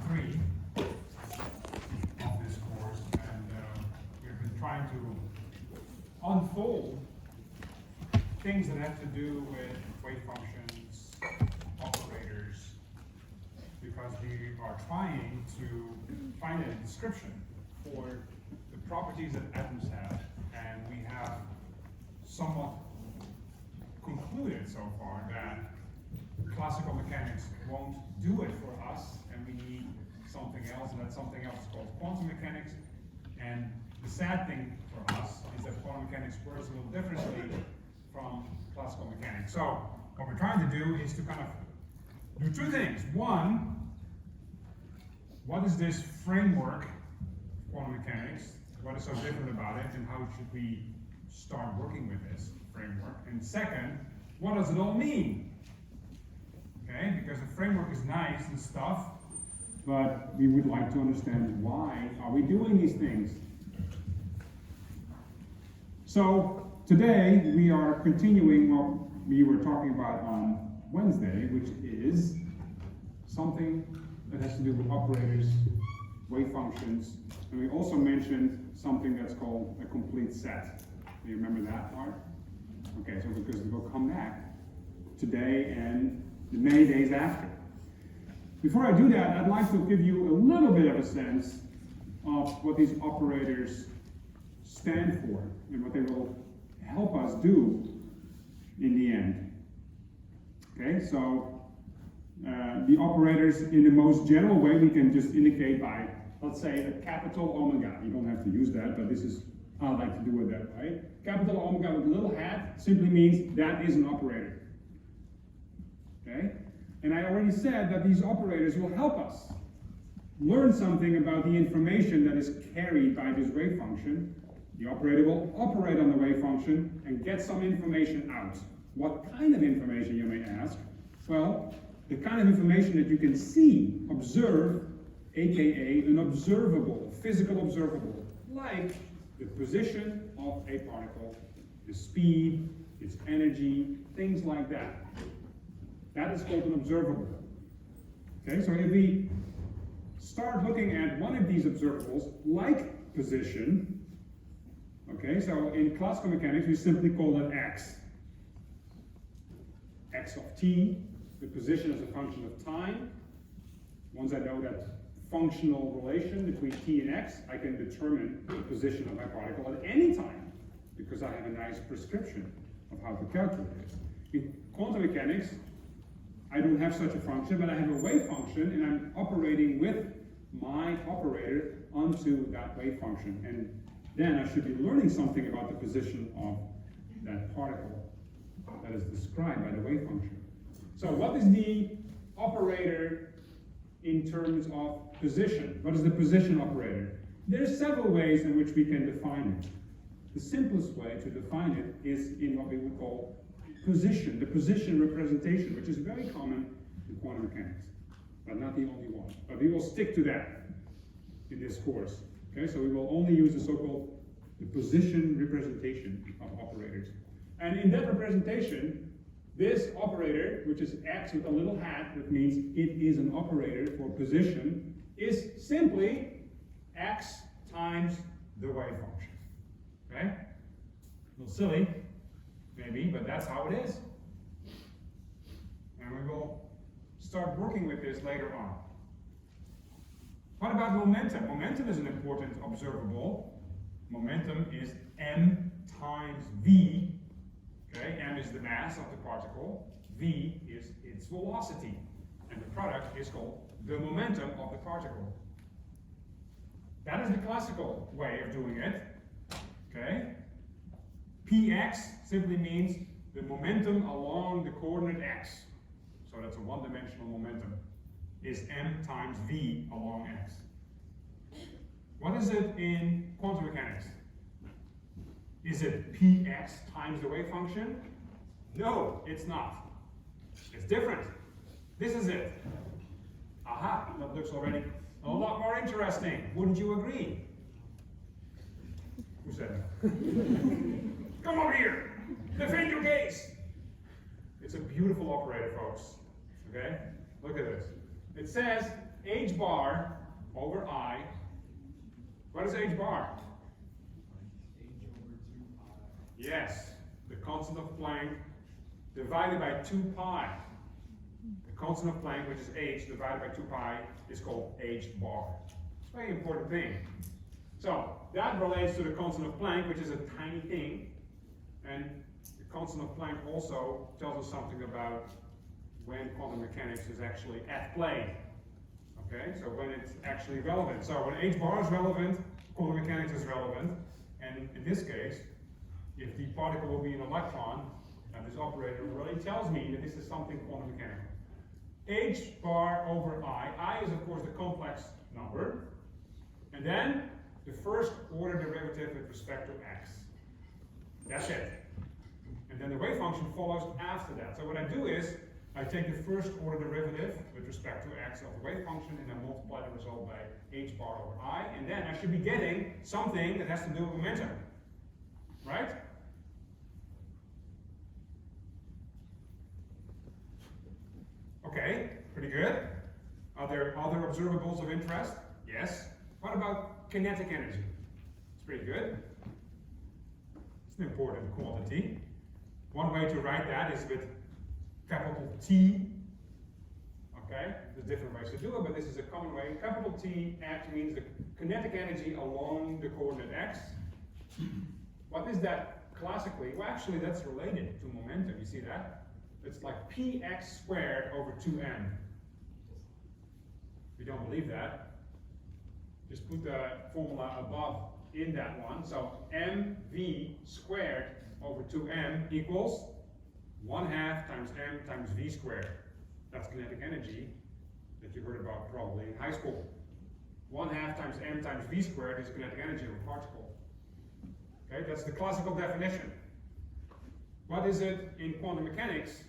3 of this course, and we've been trying to unfold things that have to do with wave functions, operators, because we are trying to find a description for the properties that atoms have, and we have somewhat concluded so far that classical mechanics won't do it for us, and we need something else, and that something else is called quantum mechanics. And the sad thing for us is that quantum mechanics works a little differently from classical mechanics. So what we're trying to do is to kind of do two things. One, what is this framework of quantum mechanics? What is so different about it, and how should we start working with this framework? And second, what does it all mean? Okay, because the framework is nice and stuff, but we would like to understand why are we doing these things. So today we are continuing what we were talking about on Wednesday, which is something that has to do with operators, wave functions, and we also mentioned something that's called a complete set. Do you remember that part? Okay, so because we'll come back today and the many days after. Before I do that, I'd like to give you a little bit of a sense of what these operators stand for and what they will help us do in the end. Okay, so the operators in the most general way we can just indicate by, let's say, a capital omega. You don't have to use that, but this is how I like to do it that way. Capital omega with a little hat simply means that is an operator. Okay? And I already said that these operators will help us learn something about the information that is carried by this wave function. The operator will operate on the wave function and get some information out. What kind of information, you may ask? Well, the kind of information that you can see, observe, aka an observable, physical observable, like the position of a particle, the speed, its energy, things like that. That is called an observable. Okay, so if we start looking at one of these observables, like position, okay, so in classical mechanics we simply call it x. X of t, the position is a function of time. Once I know that functional relation between t and x, I can determine the position of my particle at any time, because I have a nice prescription of how to calculate it. In quantum mechanics, I don't have such a function, but I have a wave function, and I'm operating with my operator onto that wave function. And then I should be learning something about the position of that particle that is described by the wave function. So what is the operator in terms of position? What is the position operator? There are several ways in which we can define it. The simplest way to define it is in what we would call position, the position representation, which is very common in quantum mechanics, but not the only one. But we will stick to that in this course. Okay, so we will only use the so-called the position representation of operators. And in that representation, this operator, which is x with a little hat, that means it is an operator for position, is simply x times the wave function. Okay? A little silly, maybe, but that's how it is. And we will start working with this later on. What about momentum? Momentum is an important observable. Momentum is m times v. Okay, m is the mass of the particle, v is its velocity, and the product is called the momentum of the particle. That is the classical way of doing it. Okay? Px simply means the momentum along the coordinate x. So that's a one-dimensional momentum, is m times v along x. What is it in quantum mechanics? Is it px times the wave function? No, it's not. It's different. This is it. Aha, that looks already a lot more interesting. Wouldn't you agree? Who said that? Come over here. Defend your case. It's a beautiful operator, folks. Okay? Look at this. It says h bar over I. What is h bar? Yes, the constant of Planck divided by 2 pi. The constant of Planck, which is h, divided by 2 pi, is called h bar. It's a very important thing. So, that relates to the constant of Planck, which is a tiny thing. And the constant of Planck also tells us something about when quantum mechanics is actually at play. Okay, so when it's actually relevant. So when h bar is relevant, quantum mechanics is relevant. And in this case, if the particle will be an electron, and this operator really tells me that this is something quantum mechanical. H bar over I is of course the complex number. And then the first order derivative with respect to x. That's it. And then the wave function follows after that. So what I do is, I take the first order derivative with respect to x of the wave function and then multiply the result by h bar over I, and then I should be getting something that has to do with momentum. Right? Okay, pretty good. Are there other observables of interest? Yes. What about kinetic energy? It's pretty good. It's an important quantity. One way to write that is with capital T. Okay, there's different ways to do it, but this is a common way. Capital T actually means the kinetic energy along the coordinate x. What is that classically? Well, actually, that's related to momentum. You see that? It's like px squared over 2m. If you don't believe that, just put the formula above in that one. So mv squared over 2m equals 1/2 times m times v squared. That's kinetic energy that you heard about probably in high school. 1/2 times m times v squared is kinetic energy of a particle. Okay, that's the classical definition. What is it in quantum mechanics?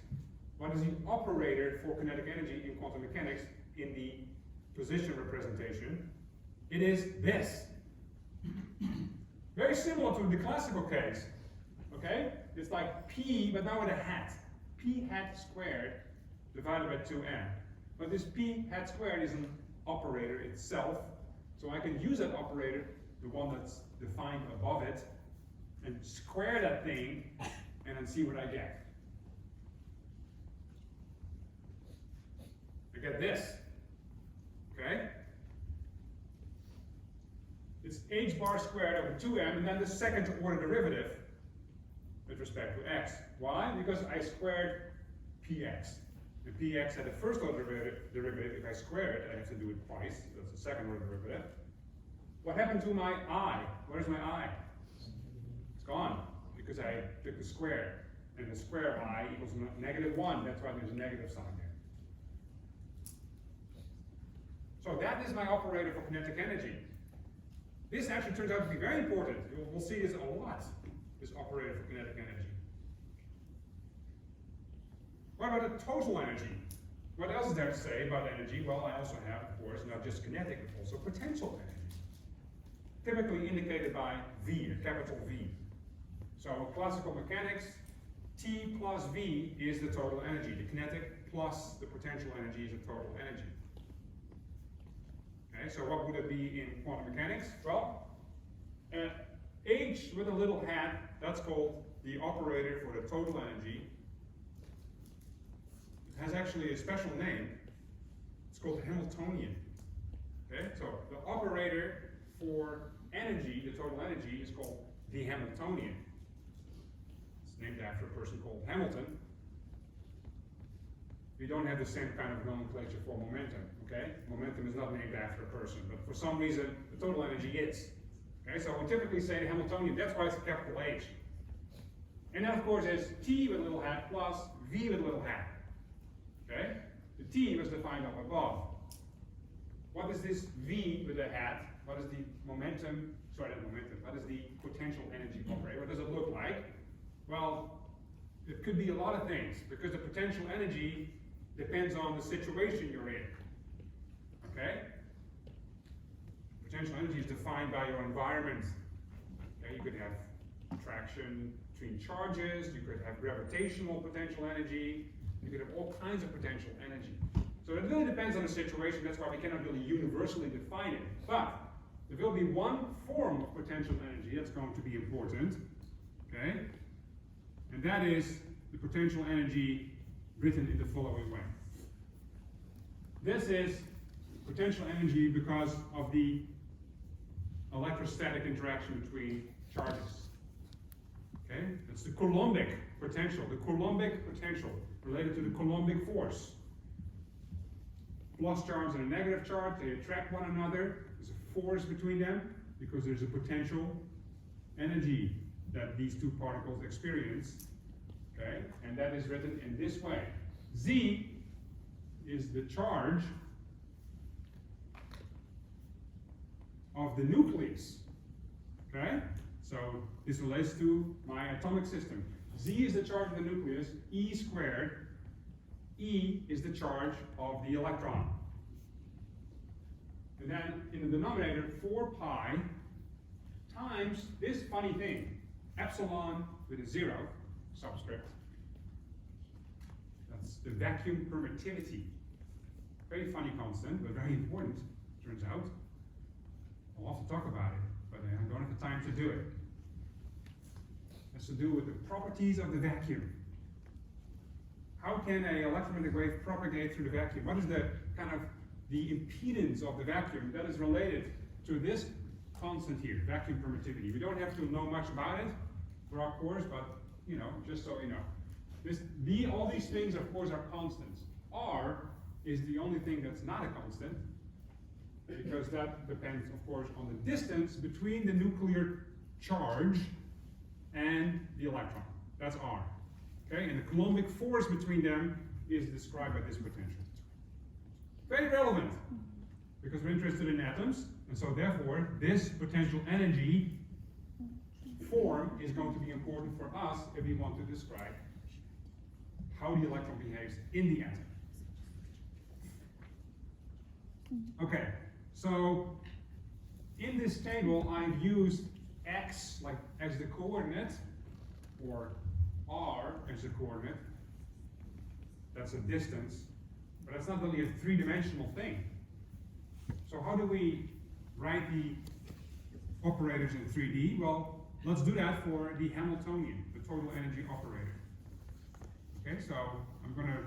What is the operator for kinetic energy in quantum mechanics in the position representation? It is this. Very similar to the classical case. Okay? It's like p, but now with a hat. P hat squared divided by 2m. But this p hat squared is an operator itself. So I can use that operator, the one that's defined above it, and square that thing, and then see what I get. I get this. Okay? It's h bar squared over 2m, and then the second order derivative with respect to x. Why? Because I squared px. And px had the first order derivative. If I square it, I have to do it twice. That's the second order derivative. What happened to my I? Where's my I? It's gone, because I took the square. And the square of I equals -1. That's why there's a negative sign there. So that is my operator for kinetic energy. This actually turns out to be very important. We'll see this a lot, this operator for kinetic energy. What about the total energy? What else is there to say about energy? Well, I also have, of course, not just kinetic, but also potential energy. Typically indicated by V, a capital V. So classical mechanics, T plus V is the total energy. The kinetic plus the potential energy is the total energy. Okay, so what would it be in quantum mechanics? Well, H with a little hat, that's called the operator for the total energy. It has actually a special name. It's called the Hamiltonian. Okay, so the operator for energy, the total energy, is called the Hamiltonian. It's named after a person called Hamilton. We don't have the same kind of nomenclature for momentum, okay? Momentum is not named after a person, but for some reason, the total energy is. Okay, so we typically say the Hamiltonian, that's why it's a capital H. And then, of course, there's T with a little hat plus V with a little hat. Okay? The T was defined up above. What is this V with a hat? What is the momentum, sorry, not momentum, what is the potential energy operator? What does it look like? Well, it could be a lot of things, because the potential energy depends on the situation you're in. Okay? Potential energy is defined by your environment. Okay? You could have attraction between charges, you could have gravitational potential energy, you could have all kinds of potential energy. So it really depends on the situation, that's why we cannot really universally define it. But there will be one form of potential energy that's going to be important, okay? And that is the potential energy written in the following way. This is potential energy because of the electrostatic interaction between charges. Okay? That's the Coulombic potential. The Coulombic potential related to the Coulombic force. Plus charge and a negative charge, they attract one another. There's a force between them because there's a potential energy that these two particles experience. Okay? And that is written in this way. Z is the charge of the nucleus. Okay? So this relates to my atomic system. Z is the charge of the nucleus, E squared. E is the charge of the electron. And then in the denominator, 4 pi times this funny thing, epsilon with a 0 subscript. That's the vacuum permittivity. Very funny constant, but very important, turns out. I'll have to talk about it, but I don't have the time to do it. It has to do with the properties of the vacuum. How can an electromagnetic wave propagate through the vacuum? What is the kind of the impedance of the vacuum that is related to this constant here, vacuum permittivity? We don't have to know much about it for our course, but you know, just so you know. All these things, of course, are constants. R is the only thing that's not a constant, because that depends, of course, on the distance between the nuclear charge and the electron. That's R. Okay, and the Coulombic force between them is described by this potential. Very relevant, because we're interested in atoms, and so therefore this potential energy form is going to be important for us if we want to describe how the electron behaves in the atom. Okay, so in this table I've used x, like as the coordinate, or r as the coordinate. That's a distance, but that's not really a three-dimensional thing. So how do we write the operators in 3D? Well, let's do that for the Hamiltonian, the total energy operator. Okay, so I'm going to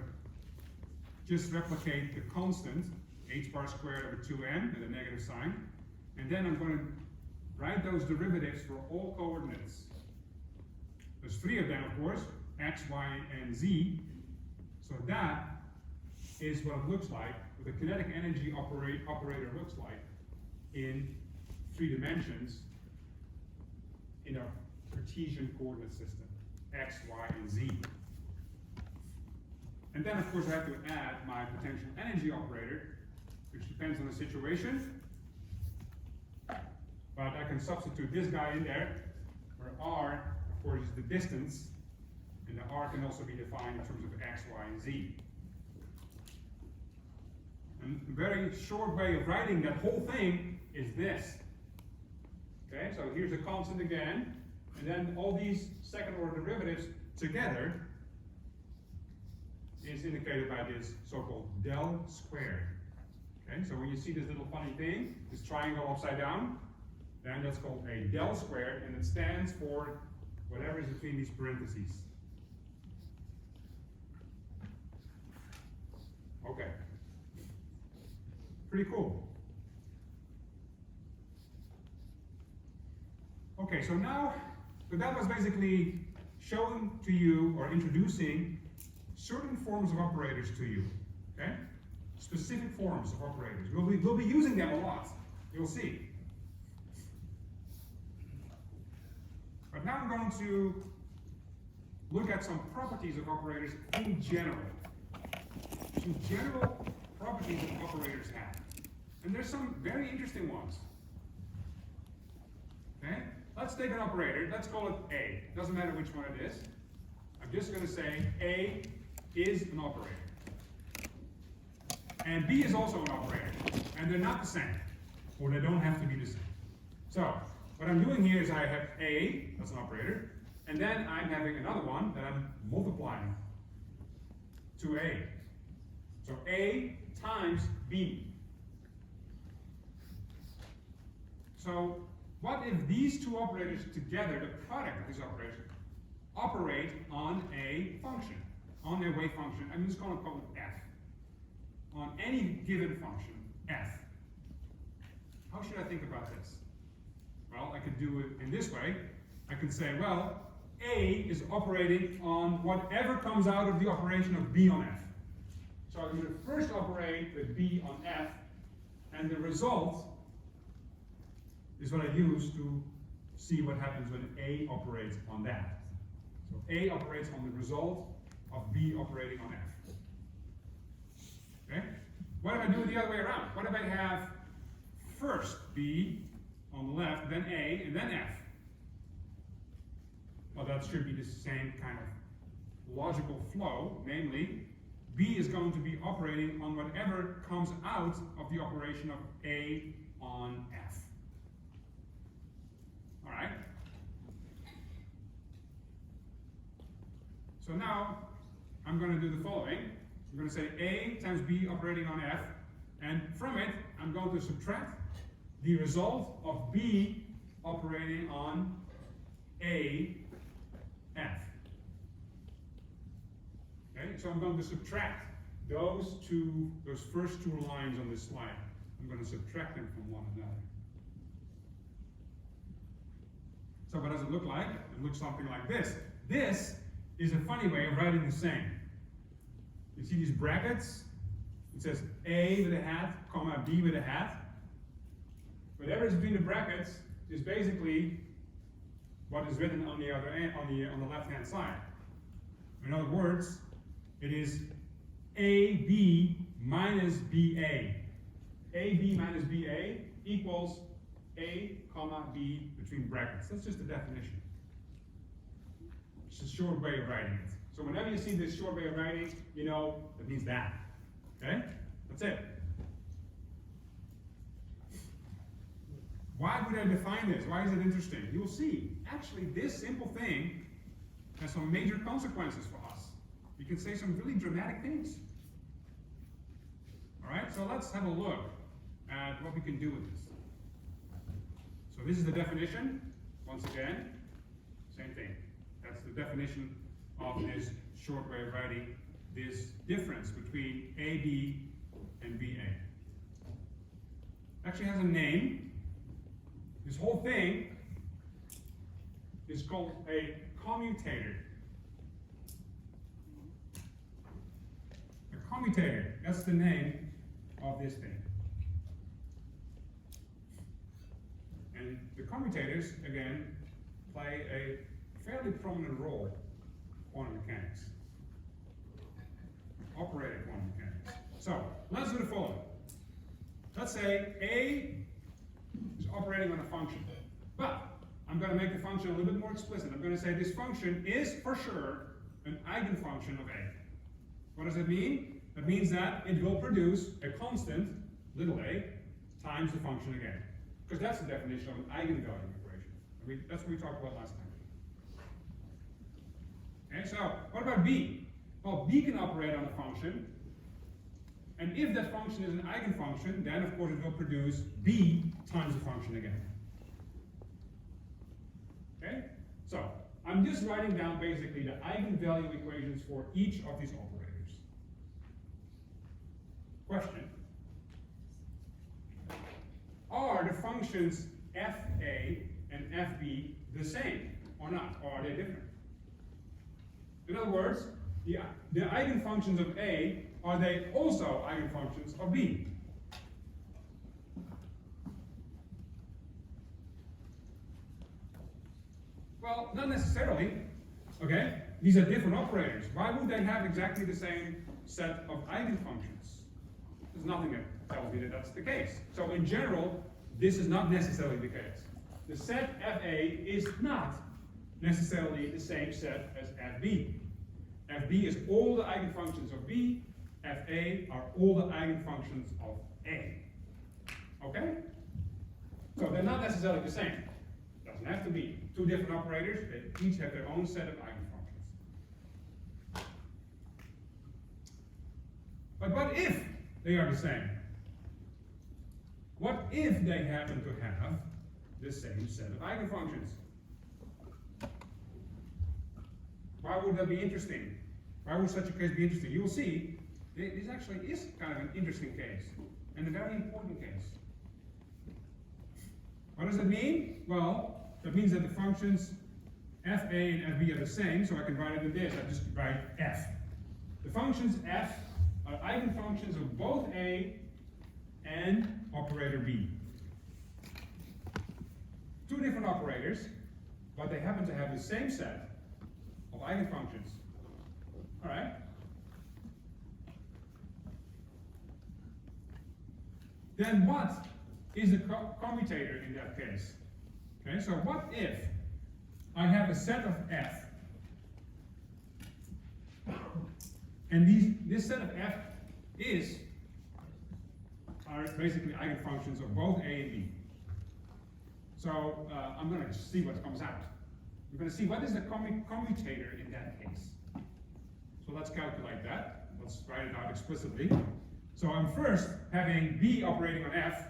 just replicate the constant, h bar squared over 2n with a negative sign, and then I'm going to write those derivatives for all coordinates. There's 3 of them, of course, x, y, and z. So that is what it looks like, what the kinetic energy operator looks like in 3 dimensions in a Cartesian coordinate system, x, y, and z. And then, of course, I have to add my potential energy operator, which depends on the situation. But I can substitute this guy in there, where r, of course, is the distance, and the r can also be defined in terms of x, y, and z. And a very short way of writing that whole thing is this. Okay, so here's a constant again, and then all these second-order derivatives together is indicated by this so-called del squared. Okay, so when you see this little funny thing, this triangle upside down, then that's called a del squared, and it stands for whatever is between these parentheses. Okay. Pretty cool. Okay, so now, that was basically showing to you, or introducing, certain forms of operators to you, okay? Specific forms of operators. We'll be using them a lot, you'll see. But now I'm going to look at some properties of operators in general. Some general properties that operators have. And there's some very interesting ones. Okay? Let's take an operator, let's call it A. Doesn't matter which one it is. I'm just going to say A is an operator. And B is also an operator. And they're not the same. Or they don't have to be the same. So, what I'm doing here is I have A, that's an operator, and then I'm having another one that I'm multiplying to A. So A times B. So what if these two operators together, the product of these operators, operate on a function, on a wave function? I'm just going to call it f. On any given function, f. How should I think about this? Well, I could do it in this way. I could say, well, A is operating on whatever comes out of the operation of B on F. So I'm going to first operate with B on F, and the result is what I use to see what happens when A operates on that. So A operates on the result of B operating on F. Okay? What if I do it the other way around? What if I have first B on the left, then A, and then F? Well, that should be the same kind of logical flow, namely, B is going to be operating on whatever comes out of the operation of A on F. All right? So now, I'm going to do the following. I'm going to say A times B operating on F, and from it, I'm going to subtract the result of B operating on A F. Okay, so I'm going to subtract those first two lines on this slide. I'm going to subtract them from one another. So what does it look like? It looks something like this. This is a funny way of writing the same. You see these brackets? It says A with a hat, comma B with a hat. Whatever is between the brackets is basically what is written on the other end, on the left-hand side. In other words, it is AB minus BA. AB minus BA equals A, comma B between brackets. That's just the definition. It's a short way of writing it. So whenever you see this short way of writing, you know it means that. Okay? That's it. Why would I define this? Why is it interesting? You'll see. Actually, this simple thing has some major consequences for us. You can say some really dramatic things. All right, so let's have a look at what we can do with this. So this is the definition. Once again, same thing. That's the definition of this short way of writing this difference between AB and BA. Actually has a name. This whole thing is called a commutator. A commutator, that's the name of this thing. And the commutators, again, play a fairly prominent role in quantum mechanics. Operator quantum mechanics. So, let's do the following. Let's say A is operating on a function. But I'm going to make the function a little bit more explicit. I'm going to say this function is for sure an eigenfunction of A. What does it mean? That means that it will produce a constant, little a, times the function again. Because that's the definition of an eigenvalue equation. That's what we talked about last time. Okay, so what about B? Well, B can operate on a function. And if that function is an eigenfunction, then of course it will produce B times the function again. Okay? So, I'm just writing down basically the eigenvalue equations for each of these operators. Question. Are the functions fa and fb the same or not? Or are they different? In other words, the eigenfunctions of A, are they also eigenfunctions of B? Well, not necessarily. Okay? These are different operators. Why would they have exactly the same set of eigenfunctions? There's nothing that tells me that that's the case. So in general, this is not necessarily the case. The set Fa is not necessarily the same set as Fb. Fb is all the eigenfunctions of B. Fa are all the eigenfunctions of A. Okay? So they're not necessarily the same. Doesn't have to be. Two different operators, they each have their own set of eigenfunctions. But what if they are the same. What if they happen to have the same set of eigenfunctions? Why would that be interesting? Why would such a case be interesting? You will see, this actually is kind of an interesting case, and a very important case. What does that mean? Well, that means that the functions fa and fb are the same, so I can write it in this. I just write f. The functions f are eigenfunctions of both a and operator b. Two different operators, but they happen to have the same set of eigenfunctions. All right? Then what is the commutator in that case? Okay, so what if I have a set of f, and this set of f are basically eigenfunctions of both a and b. So I'm going to see what comes out. We're going to see what is the commutator in that case. So let's calculate that. Let's write it out explicitly. So I'm first having b operating on f,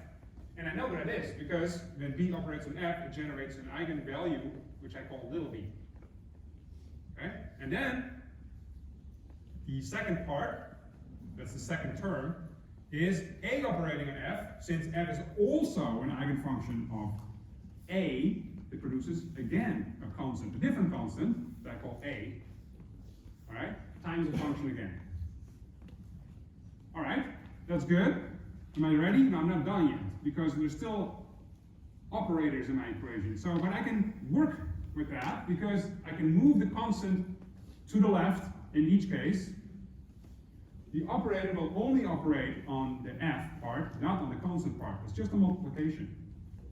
and I know what it is because when b operates on f, it generates an eigenvalue which I call little b. Okay? And then the second part, that's the second term, is a operating on f, since f is also an eigenfunction of a, it produces again a constant, a different constant that I call a, all right, times a function again. All right, that's good. Am I ready? No, I'm not done yet, because there's still operators in my equation. So, but I can work with that, because I can move the constant to the left in each case. The operator will only operate on the f part, not on the constant part. It's just a multiplication.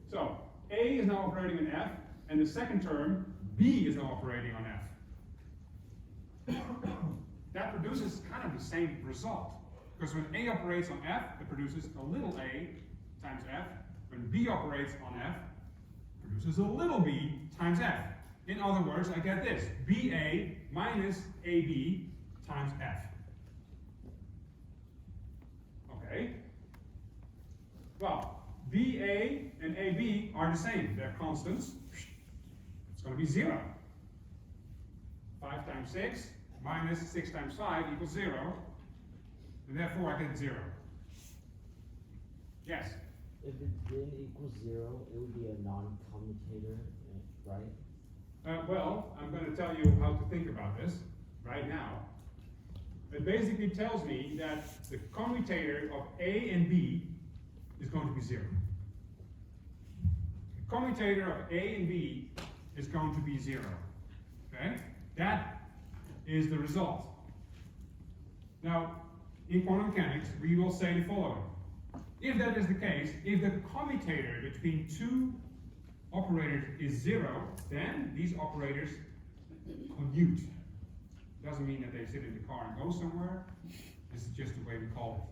So, a is now operating on f, and the second term, b is now operating on f. That produces kind of the same result. Because when a operates on f, it produces a little a times f. When b operates on f, it produces a little b times f. In other words, I get this, ba minus ab times f. Okay? Well, BA and AB are the same. They're constants. It's going to be 0. 5 times 6 minus 6 times 5 equals 0. And therefore I get 0. Yes? If it didn't equal 0, it would be a non-commutator, right? Well, I'm going to tell you how to think about this right now. It basically tells me that the commutator of A and B is going to be 0. The commutator of A and B is going to be 0. Okay? That is the result. Now, in quantum mechanics, we will say the following. If that is the case, if the commutator between two operators is 0, then these operators commute. Doesn't mean that they sit in the car and go somewhere. This is just the way we call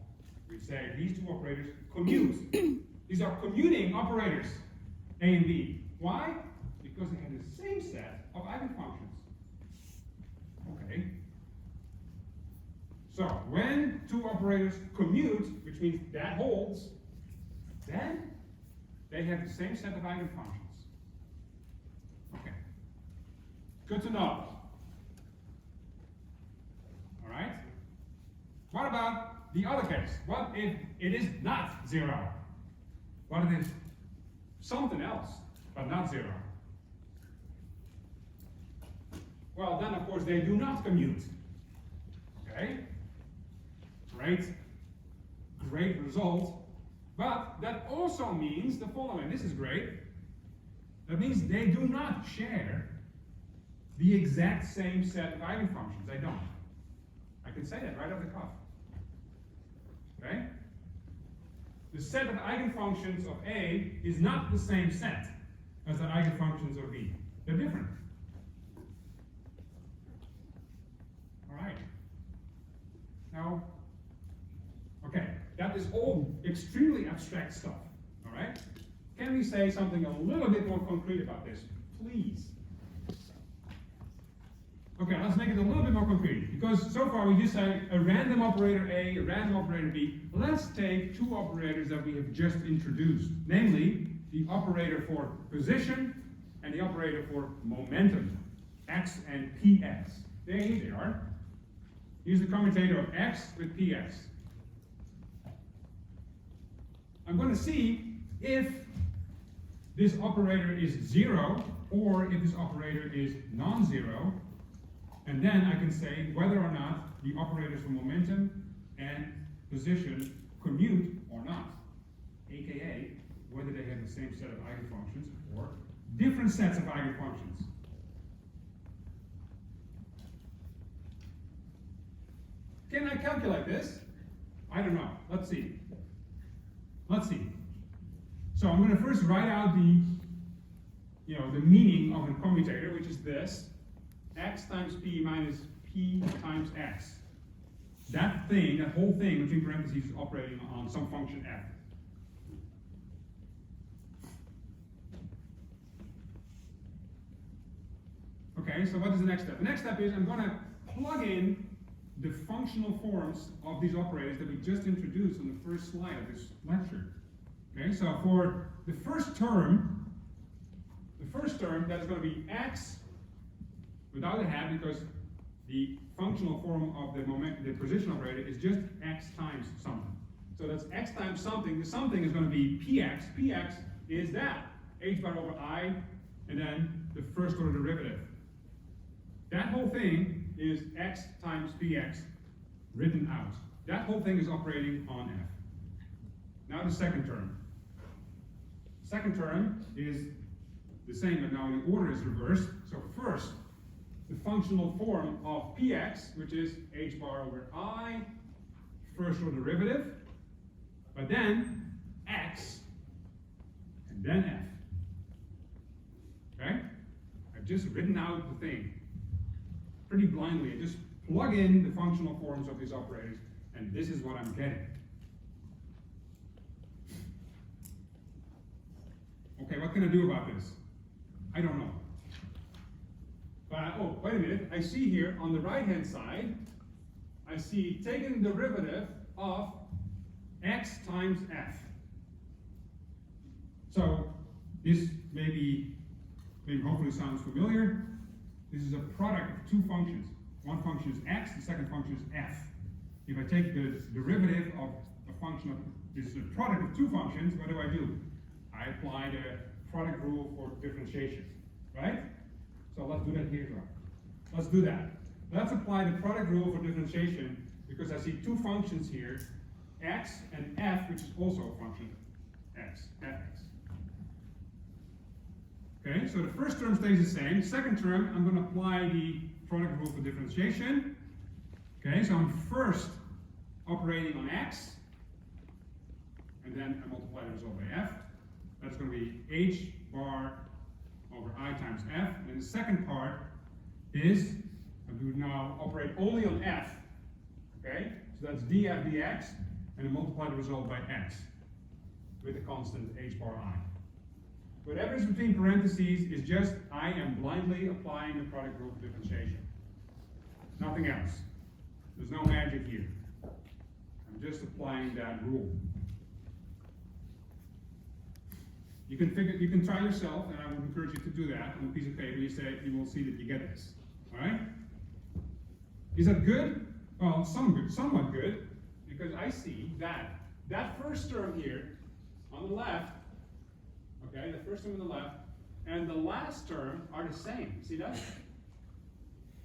it. We say these two operators commute. These are commuting operators, A and B. Why? Because they have the same set of eigenfunctions. Okay. So when two operators commute, which means that holds, then they have the same set of eigenfunctions. Okay. Good to know. Alright? What about the other case? What if it is not 0? What if it's something else, but not 0? Well, then of course they do not commute. Okay? Great result. But that also means the following. This is great. That means they do not share the exact same set of eigenfunctions. They don't. I can say that right off the cuff. Okay? The set of eigenfunctions of A is not the same set as the eigenfunctions of B. They're different. Alright. Now, okay, that is all extremely abstract stuff. Alright? Can we say something a little bit more concrete about this? Please. Okay, let's make it a little bit more concrete, because so far we just say a random operator A, a random operator B. Let's take two operators that we have just introduced, namely the operator for position and the operator for momentum, x and px. There they are. Here's the commutator of x with px. I'm going to see if this operator is 0 or if this operator is non-zero, and then I can say whether or not the operators for momentum and position commute or not, aka whether they have the same set of eigenfunctions or different sets of eigenfunctions. Can I calculate this? I don't know. Let's see. Let's see. So I'm going to first write out the meaning of a commutator, which is this: x times p minus p times x. That thing, that whole thing between parentheses, is operating on some function f. Okay, so what is the next step? The next step is I'm going to plug in the functional forms of these operators that we just introduced on the first slide of this lecture. Okay, so for the first term, that is going to be x without a hat, because the functional form of the position operator is just x times something. So that's x times something. The something is going to be px. Px is that, h bar over I, and then the first order derivative. That whole thing is x times px written out. That whole thing is operating on f. Now the second term. Second term is the same, but now the order is reversed. So first, the functional form of px, which is h bar over I, first order derivative, but then x, and then f. Okay? I've just written out the thing pretty blindly. I just plug in the functional forms of these operators, and this is what I'm getting. Okay, what can I do about this? I don't know. But, oh, wait a minute. I see here on the right-hand side, I see taking the derivative of x times f. So this maybe hopefully sounds familiar. This is a product of two functions. One function is x, the second function is f. If I take the derivative of a function of, this is a product of two functions, what do? I apply the product rule for differentiation, right? So let's do that here as well. Let's do that. Let's apply the product rule for differentiation, because I see two functions here, x and f, which is also a function x, fx. Okay, so the first term stays the same. Second term, I'm going to apply the product rule for differentiation. Okay, so I'm first operating on x, and then I multiply the result by f. That's going to be h bar over I times f. And the second part is, I would now operate only on f. Okay, so that's df dx, and I multiply the result by x with the constant h bar I. Whatever is between parentheses is just I am blindly applying the product rule for differentiation. Nothing else. There's no magic here. I'm just applying that rule. You can try yourself, and I would encourage you to do that on a piece of paper. You will see that you get this. All right? Is that good? Well, somewhat good, because I see that first term here on the left, okay, the first term on the left, and the last term are the same. See that?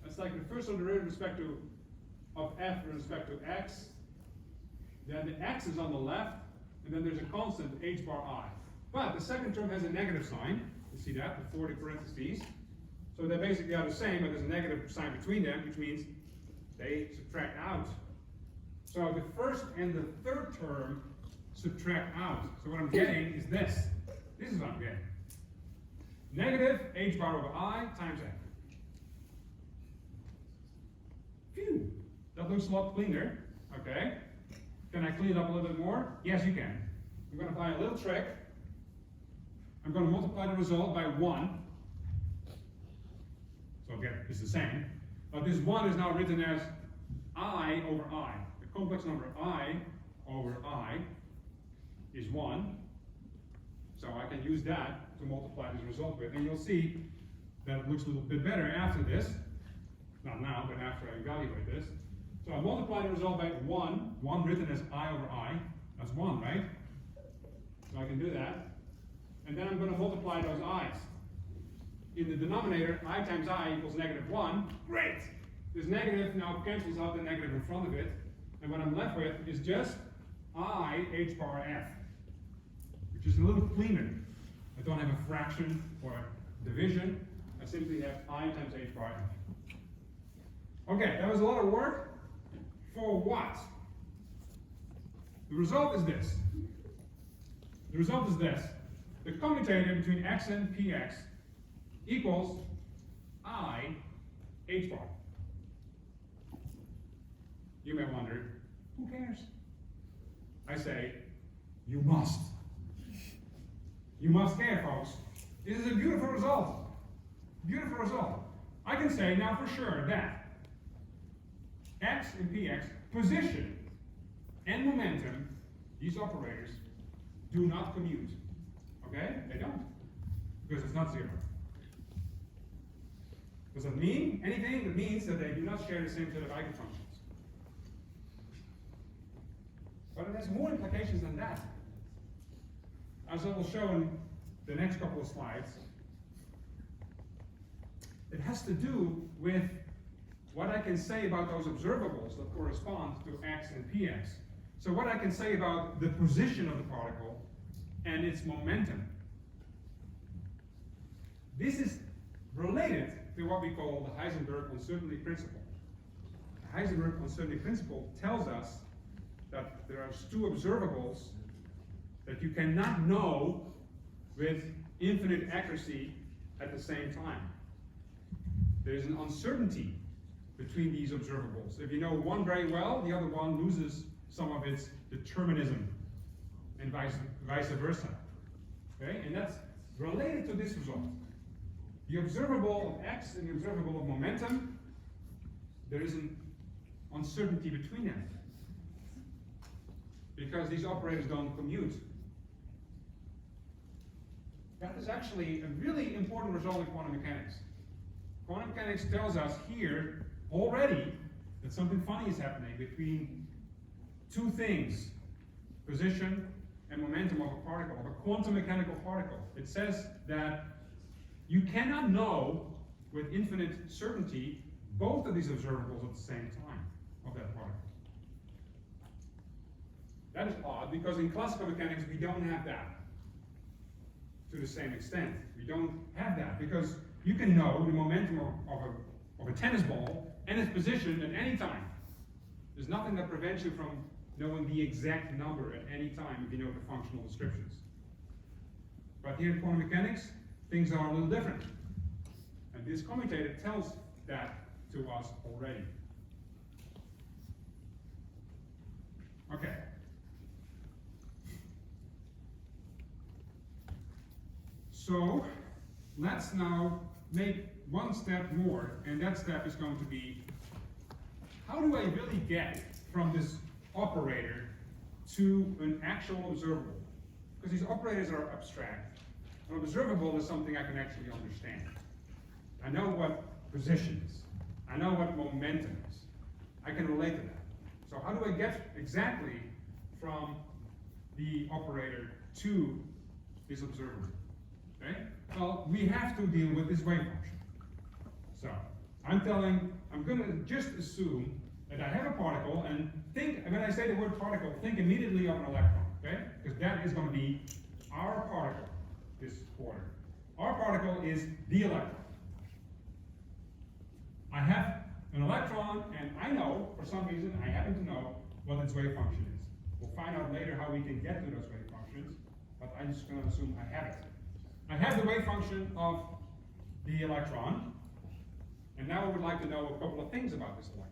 That's like the first order derivative of f with respect to x. Then the x is on the left, and then there's a constant h bar I. But the second term has a negative sign. You see that before the parentheses. So they basically are the same, but there's a negative sign between them, which means they subtract out. So the first and the third term subtract out. So what I'm getting is this. This is what I'm getting. Negative h bar over I times f. Phew. That looks a lot cleaner. Okay. Can I clean it up a little bit more? Yes, you can. I'm going to apply a little trick. I'm going to multiply the result by 1. So again, it's the same. But this 1 is now written as I over I. The complex number I over I is 1. So I can use that to multiply this result with. And you'll see that it looks a little bit better after this. Not now, but after I evaluate this. So I multiply the result by 1 written as I over I. That's 1, right? So I can do that. And then I'm going to multiply those i's. In the denominator, I times I equals -1. Great! This negative now cancels out the negative in front of it. And what I'm left with is just I h bar f, which is a little cleaner. I don't have a fraction or division. I simply have I times h bar f. Okay, that was a lot of work. For what? The result is this. The result is this. The commutator between x and px equals I h bar. You may wonder, who cares? I say, you must. You must care, folks. This is a beautiful result. Beautiful result. I can say now for sure that x and px, position and momentum, these operators, do not commute. Okay? They don't. Because it's not 0. Does that mean anything? It means that they do not share the same set of eigenfunctions. But it has more implications than that. As I will show in the next couple of slides, it has to do with what I can say about those observables that correspond to x and px. So what I can say about the position of the particle and its momentum. This is related to what we call the Heisenberg uncertainty principle. The Heisenberg uncertainty principle tells us that there are 2 observables that you cannot know with infinite accuracy at the same time. There is an uncertainty between these observables. If you know one very well, the other one loses some of its determinism, and vice versa. Okay? And that's related to this result. The observable of x and the observable of momentum, there is an uncertainty between them. Because these operators don't commute. That is actually a really important result in quantum mechanics. Quantum mechanics tells us here already that something funny is happening between 2 things, position and momentum of a particle, of a quantum mechanical particle. It says that you cannot know with infinite certainty both of these observables at the same time of that particle. That is odd, because in classical mechanics we don't have that to the same extent. We don't have that, because you can know the momentum of a tennis ball and its position at any time. There's nothing that prevents you from knowing the exact number at any time if you know the functional descriptions. But here in quantum mechanics, things are a little different. And this commutator tells that to us already. Okay. So let's now make one step more, and that step is going to be, how do I really get from this operator to an actual observable? Because these operators are abstract. An observable is something I can actually understand. I know what position is. I know what momentum is. I can relate to that. So how do I get exactly from the operator to this observable? Okay? Well, we have to deal with this wave function. So I'm going to just assume that I have a particle, and think, when I say the word particle, think immediately of an electron, okay? Because that is going to be our particle this quarter. Our particle is the electron. I have an electron, and I know, for some reason, I happen to know what its wave function is. We'll find out later how we can get to those wave functions, but I'm just going to assume I have it. I have the wave function of the electron, and now I would like to know a couple of things about this electron.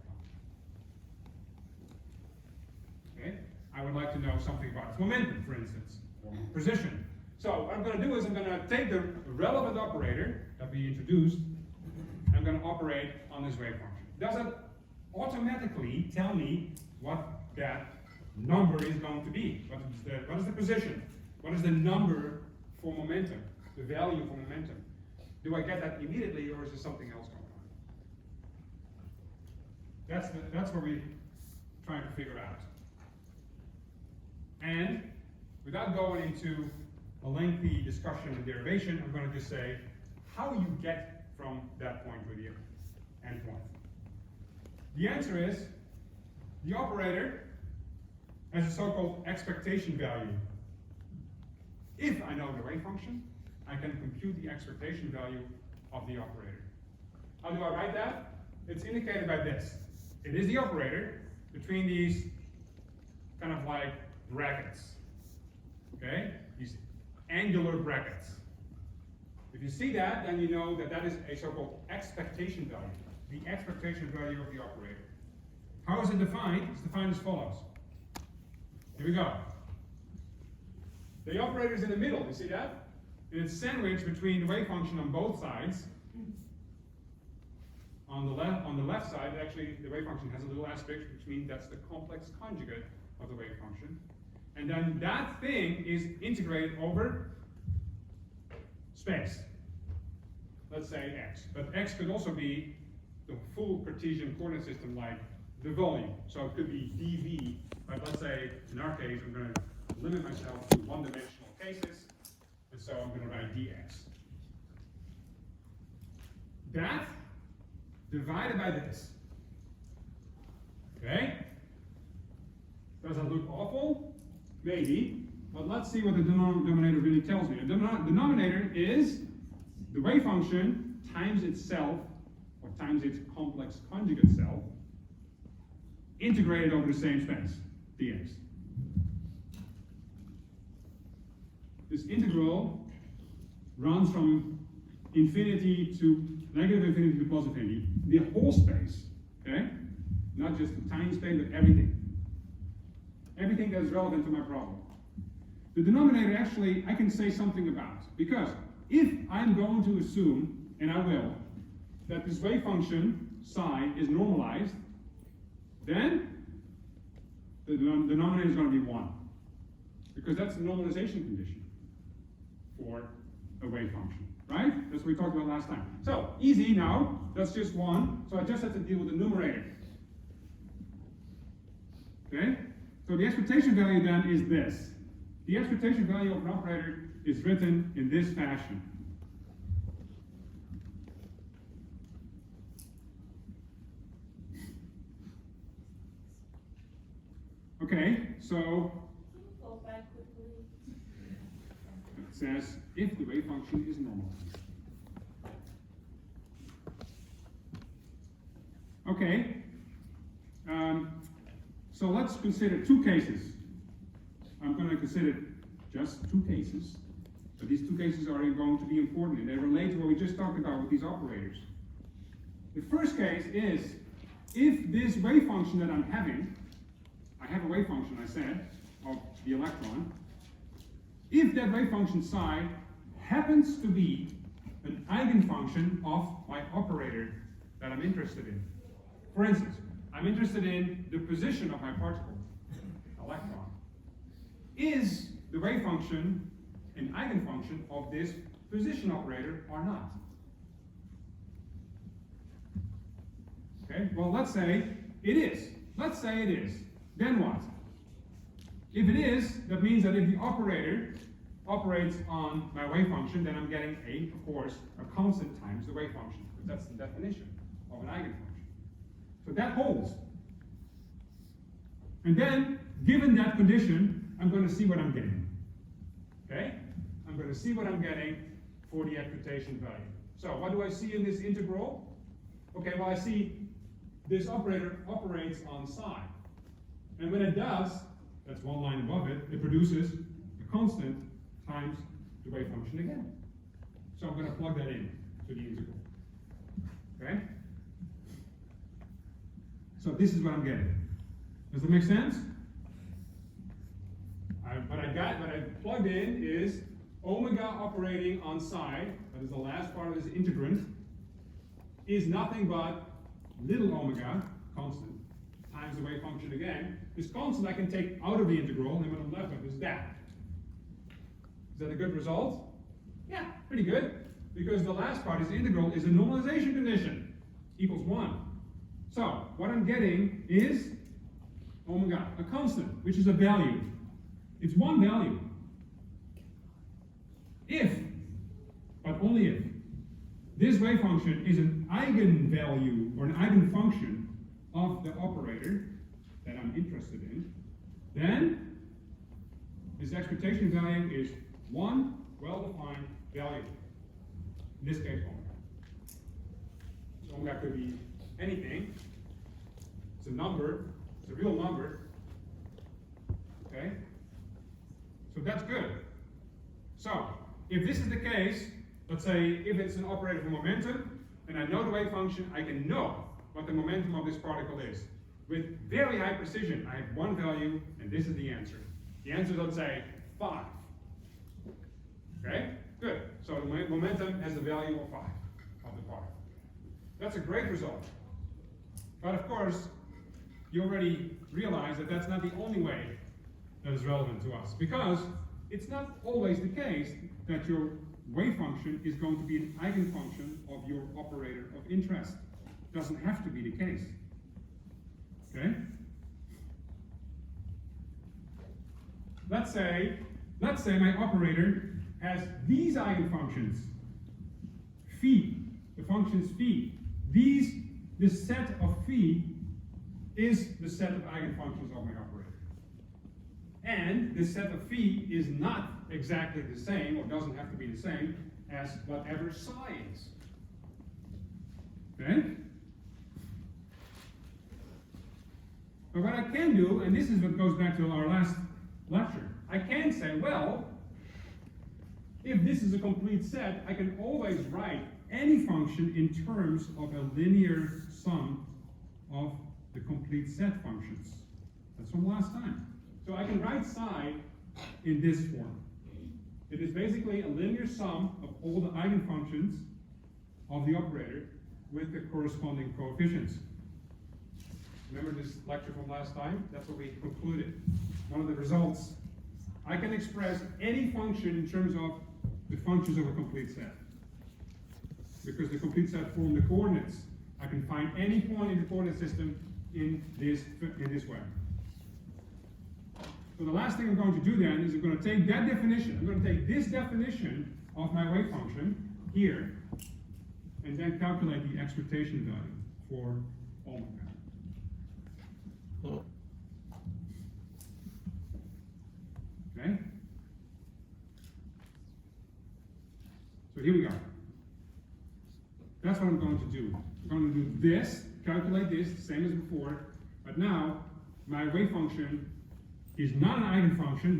Okay? I would like to know something about its momentum, for instance, or position. So what I'm going to do is I'm going to take the relevant operator that we introduced, and I'm going to operate on this wave function. does it automatically tell me what that number is going to be? What is the position? What is the number for momentum? The value for momentum? Do I get that immediately, or is there something else going on? That's what we're trying to figure out. And without going into a lengthy discussion and derivation, I'm going to just say how you get from that point to the end point. The answer is the operator has a so-called expectation value. If I know the wave function, I can compute the expectation value of the operator. How do I write that? It's indicated by this. It is the operator between these kind of like brackets. Okay? These angular brackets. If you see that, then you know that that is a so-called expectation value. The expectation value of the operator. How is it defined? It's defined as follows. Here we go. The operator is in the middle, you see that? And it's sandwiched between the wave function on both sides. On the left side, actually, the wave function has a little asterisk, which means that's the complex conjugate of the wave function. And then that thing is integrated over space. Let's say x. But x could also be the full Cartesian coordinate system, like the volume. So it could be dv, but let's say, in our case, I'm going to limit myself to one-dimensional cases, and so I'm going to write dx. That divided by this. Okay? Does that look awful? Maybe. But let's see what the denominator really tells me. The denominator is the wave function times itself, or times its complex conjugate self, integrated over the same space, dx. This integral runs from infinity to negative infinity to plus infinity, the whole space, okay? Not just the tiny space, but everything. Everything that is relevant to my problem. The denominator actually, I can say something about, because if I'm going to assume, and I will, that this wave function, psi, is normalized, then the denominator is going to be 1. Because that's the normalization condition for a wave function, right? That's what we talked about last time. So, easy now, that's just 1, so I just have to deal with the numerator. Okay? So the expectation value then is this. The expectation value of an operator is written in this fashion. Okay, so Go back quickly. it says if the wave function is normalized. Okay, so let's consider two cases. I'm going to consider just two cases, but these two cases are going to be important, and they relate to what we just talked about with these operators. The first case is if this wave function that I'm having, I have a wave function, I said, of the electron. If that wave function psi happens to be an eigenfunction of my operator that I'm interested in. For instance, I'm interested in the position of my particle, electron. Is the wave function an eigenfunction of this position operator or not? Okay, well, let's say it is. Let's say it is. Then what? If it is, that means that if the operator operates on my wave function, then I'm getting of course, a constant times the wave function. That's the definition of an eigenfunction. So that holds. And then, given that condition, I'm going to see what I'm getting. Okay? I'm going to see what I'm getting for the expectation value. So what do I see in this integral? Okay, well I see this operator operates on psi. And when it does, that's one line above it, it produces a constant times the wave function again. So I'm going to plug that in to the integral. Okay? So this is what I'm getting. Does that make sense? What I plugged in is omega operating on psi, that is the last part of this integrand, is nothing but little omega, constant, times the wave function again. This constant I can take out of the integral, and what I'm left with is that. Is that a good result? Yeah, pretty good. Because the last part, is integral, is a normalization condition, equals 1. So, what I'm getting is omega, a constant, which is a value. It's one value. If, but only if, this wave function is an eigenvalue or an eigenfunction of the operator that I'm interested in, then this expectation value is one well-defined value. In this case, omega. So omega could be anything. It's a number. It's a real number. Okay? So that's good. So, if this is the case, let's say if it's an operator for momentum, and I know the wave function, I can know what the momentum of this particle is. With very high precision, I have one value, and this is the answer. The answer is, let's say, 5. Okay? Good. So the momentum has a value of 5 of the particle. That's a great result. But of course, you already realize that that's not the only way that is relevant to us. Because it's not always the case that your wave function is going to be an eigenfunction of your operator of interest. It doesn't have to be the case. Okay? Let's say my operator has these eigenfunctions. Phi, the functions phi. This set of phi is the set of eigenfunctions of my operator. And this set of phi is not exactly the same, or doesn't have to be the same, as whatever psi is. Okay? But what I can do, and this is what goes back to our last lecture, I can say, well, if this is a complete set, I can always write any function in terms of a linear sum of the complete set functions. That's from last time. So I can write psi in this form. It is basically a linear sum of all the eigenfunctions of the operator with the corresponding coefficients. Remember this lecture from last time? That's what we concluded. One of the results. I can express any function in terms of the functions of a complete set. Because the complete set form the coordinates. I can find any point in the coordinate system in this way. So the last thing I'm going to do then is I'm going to take that definition. I'm going to take this definition of my wave function here, and then calculate the expectation value for omega. Okay? So here we go. That's what I'm going to do. I'm going to do this, calculate this, same as before, but now my wave function is not an eigenfunction,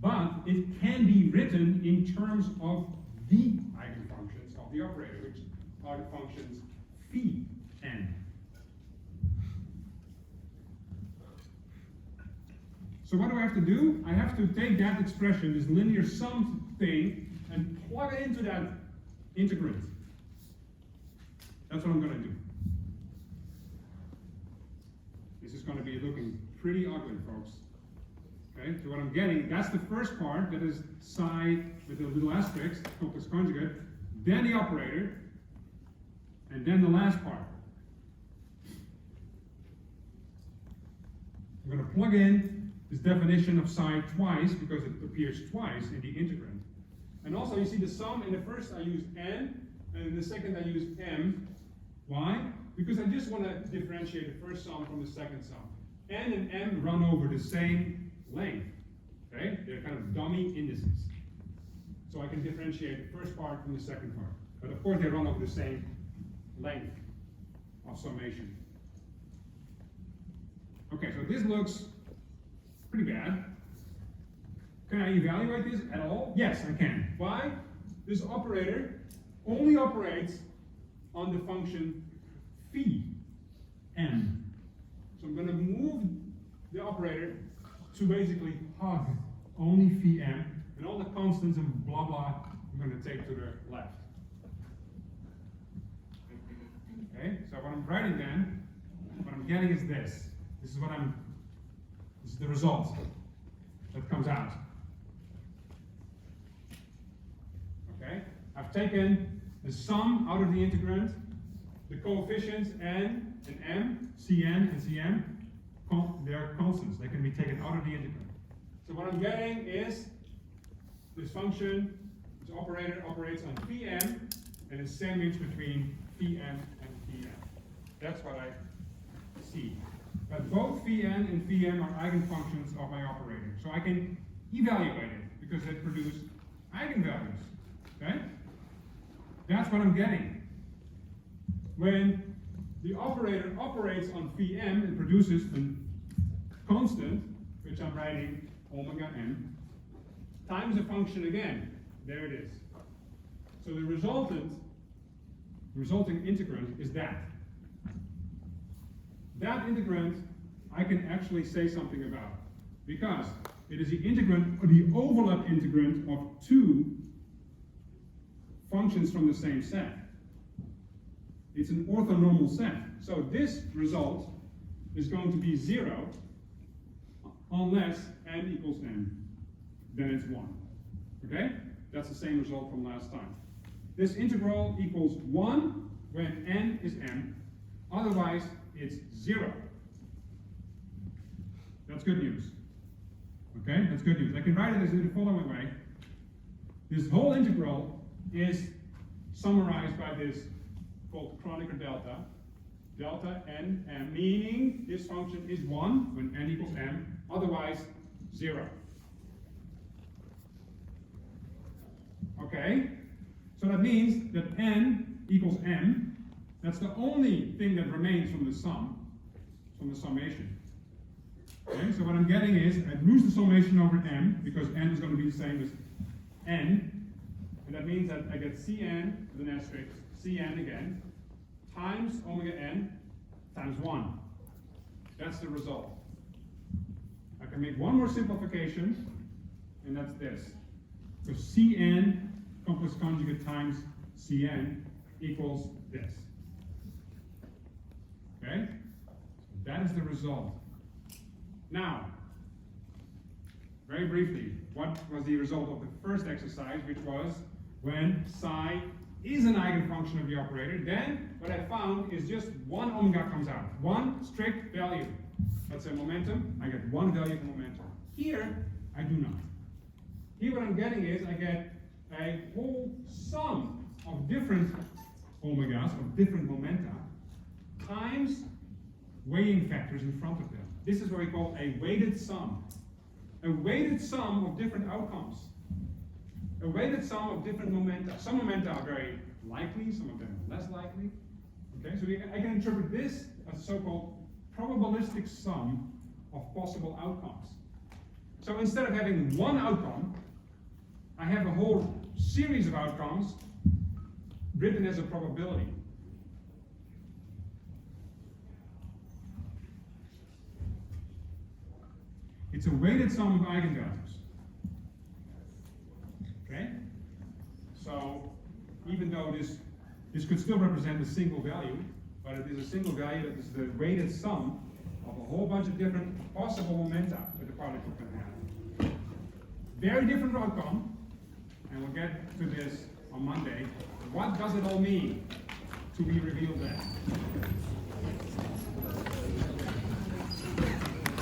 but it can be written in terms of the eigenfunctions of the operator, which are the functions phi n. So what do I have to do? I have to take that expression, this linear sum thing, and plug it into that integrand. That's what I'm going to do. This is going to be looking pretty ugly, folks. Okay, so what I'm getting, that's the first part, that is psi with the little asterisk, complex conjugate, then the operator, and then the last part. I'm going to plug in this definition of psi twice, because it appears twice in the integrand. And also, you see the sum, in the first I use n, and in the second I use m. Why? Because I just want to differentiate the first sum from the second sum. N and m run over the same length. Okay? They're kind of dummy indices. So I can differentiate the first part from the second part. But of course they run over the same length of summation. Okay, so this looks pretty bad. Can I evaluate this at all? Yes, I can. Why? This operator only operates on the function phi n. So I'm going to move the operator to basically hug only phi n, and all the constants and blah blah I'm going to take to the left. Okay, so what I'm writing then, what I'm getting is this. This is the result that comes out. Okay, I've taken the sum out of the integrand, the coefficients n and m, cn and cm, they are constants. They can be taken out of the integrand. So what I'm getting is this function, this operator operates on phi m and is sandwiched between phi m and phi m. That's what I see. But both phi n and phi m are eigenfunctions of my operator. So I can evaluate it because they produce eigenvalues. Okay? That's what I'm getting. When the operator operates on phi m, it produces a constant, which I'm writing omega m, times a function again. There it is. So the resulting integrand is that. That integrand I can actually say something about, because it is the integrand, or the overlap integrand of two functions from the same set. It's an orthonormal set. So this result is going to be 0 unless n equals n. Then it's 1. Okay? That's the same result from last time. This integral equals 1 when n is m. Otherwise, it's 0. That's good news. Okay? That's good news. I can write it as in the following way. This whole integral is summarized by this called Kronecker delta. Delta n m, meaning this function is 1 when n equals m, otherwise 0. Okay? So that means that n equals m. That's the only thing that remains from the sum, from the summation. Okay? So what I'm getting is, I lose the summation over m, because n is going to be the same as n. And that means that I get Cn with an asterisk, Cn again, times omega n times 1. That's the result. I can make one more simplification, and that's this. So Cn complex conjugate times Cn equals this. Okay? That is the result. Now, very briefly, what was the result of the first exercise, which was when psi is an eigenfunction of the operator, then what I found is just one omega comes out, one strict value. Let's say momentum, I get one value of momentum. Here, I do not. Here what I'm getting is I get a whole sum of different omegas, of different momenta, times weighting factors in front of them. This is what we call a weighted sum. A weighted sum of different outcomes. A weighted sum of different momenta. Some momenta are very likely, some of them are less likely. Okay, so I can interpret this as a so-called probabilistic sum of possible outcomes. So instead of having one outcome, I have a whole series of outcomes written as a probability. It's a weighted sum of eigenvalues. Okay? So even though this could still represent a single value, but it is a single value that is the weighted sum of a whole bunch of different possible momenta that the particle can have. Very different outcome, and we'll get to this on Monday. What does it all mean? To be revealed then.